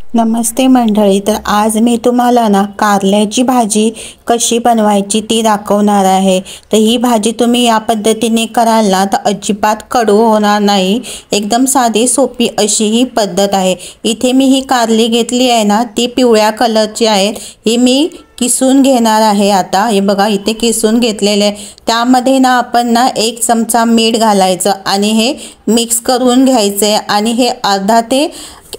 नमस्ते मंडळी। तर आज मी तुम्हाला ना कारल्याची भाजी कशी बनवायची ती दाखवणार आहे। तर ही भाजी तुम्ही या पद्धतीने कराल ना तर अजिबात कडू होणार नाही। एकदम साधी सोपी अशी ही पद्धत आहे। इथे मी ही कारली घेतली आहे ना ती पिवळ्या कलरची आहे। ही मी किसून घेणार आहे। आता हे बघा इथे किसून घेतलेले। त्यामध्ये ना आपण ना 1 चमचा मीठ घालायचं आणि हे मिक्स करून घ्यायचे आणि हे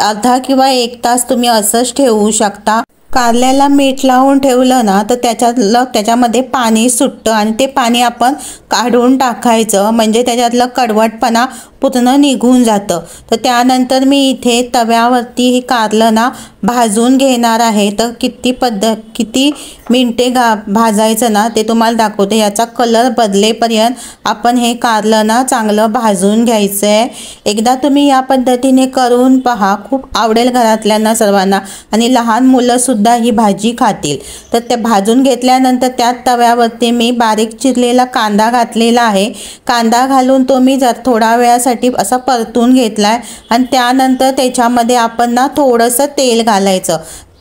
अर्धा किंवा 1 तास तुम्ही असंच ठेवू शकता। कारल्याला मीठ लावून ठेवलं ना तर त्याच्यामध्ये पाणी सुटतं आणि ते पाणी आपण काढून टाकायचं, म्हणजे त्याच्यातलं कडवटपणा पूर्ण निघून जातं। तर त्यानंतर मी इथे तव्यावरती ही कारलं ना भाजून घेणार आहे। तर किती मिनिटे भाजायचं ना ते तुम्हाला दाखवते। याचा कलर बदलेपर्यंत आपण हे कारलं ना चांगलं भाजून घ्यायचं आहे। एकदा तुम्ही या पद्धतीने करून पहा, खूप आवडेल घरातल्यांना सर्वांना आणि लहान मुलं सुद्धा ही भाजी खातील। तर ते भाजून घेतल्यानंतर त्यात तव्यावरती मी बारीक चिरलेला कांदा घातलेला आहे। कांदा घालून तो मी थोडा वेळासाठी असा परतून घेतलाय आणि त्यानंतर त्याच्यामध्ये आपण ना थोडंसं तेल घालायचं।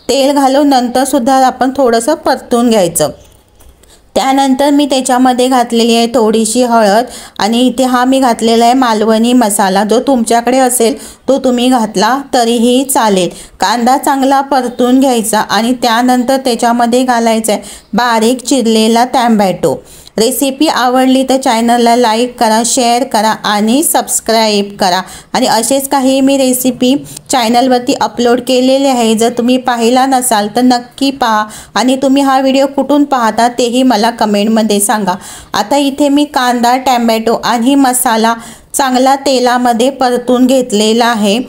तेल घालून नंतर सुद्धा आपण थोडंसं परतून घ्यायचं। त्यानंतर मी त्याच्यामध्ये घातलेली आहे थोडीशी हळद आणि इथे हा मी घातलेला आहे मालवणी मसाला। जो तुमच्याकडे असेल तो तुम्ही घातला तरीही चालेल। कांदा चांगला परतून घ्यायचा आणि त्यानंतर त्याच्यामध्ये घालायचं आहे बारीक चिरलेला टोमॅटो। रेसिपी आवडली तर चॅनलला लाईक करा, शेअर करा आणि सबस्क्राईब करा। आणि असेच काही मी रेसिपी चॅनलवरती अपलोड केलेले आहे। जर तुम्ही पाहिला नसाल तर नक्की पहा आणि तुम्ही हा व्हिडिओ कुठून पाहता तेही मला कमेंटमध्ये सांगा। आता इथे मी कांदा, टोमॅटो आणि मसाला चांगला तेलामध्ये परतून घेतलेला आहे।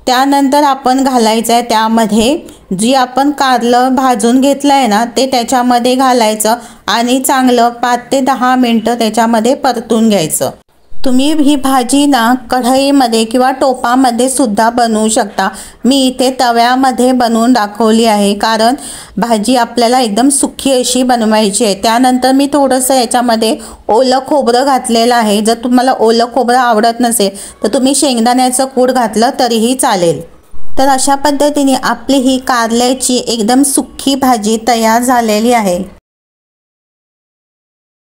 त्यानंतर आपण घालायचं आहे त्यामध्ये जी आपण कारलं भाजून घेतलं आहे ना ते त्याच्यामध्ये घालायचं आणि चांगलं 5 ते 10 मिनिटं त्याच्यामध्ये परतून घ्यायचं। तुम्ही ही भाजी ना कढईमध्ये किंवा टोपामध्ये सुद्धा बनवू शकता। मी इथे तव्यामध्ये बनवून दाखवली आहे, कारण भाजी आपल्याला एकदम सुकी अशी बनवायची आहे। त्यानंतर मी थोडंसं याच्यामध्ये ओलं खोबरं घातलेलं आहे। जर तुम्हाला ओलं खोबरं आवडत नसेल तर तुम्ही शेंगदाण्याचं कूट घातलं तरीही चालेल। तर अशा पद्धतीने आपली ही कारल्याची एकदम सुकी भाजी तयार झालेली आहे।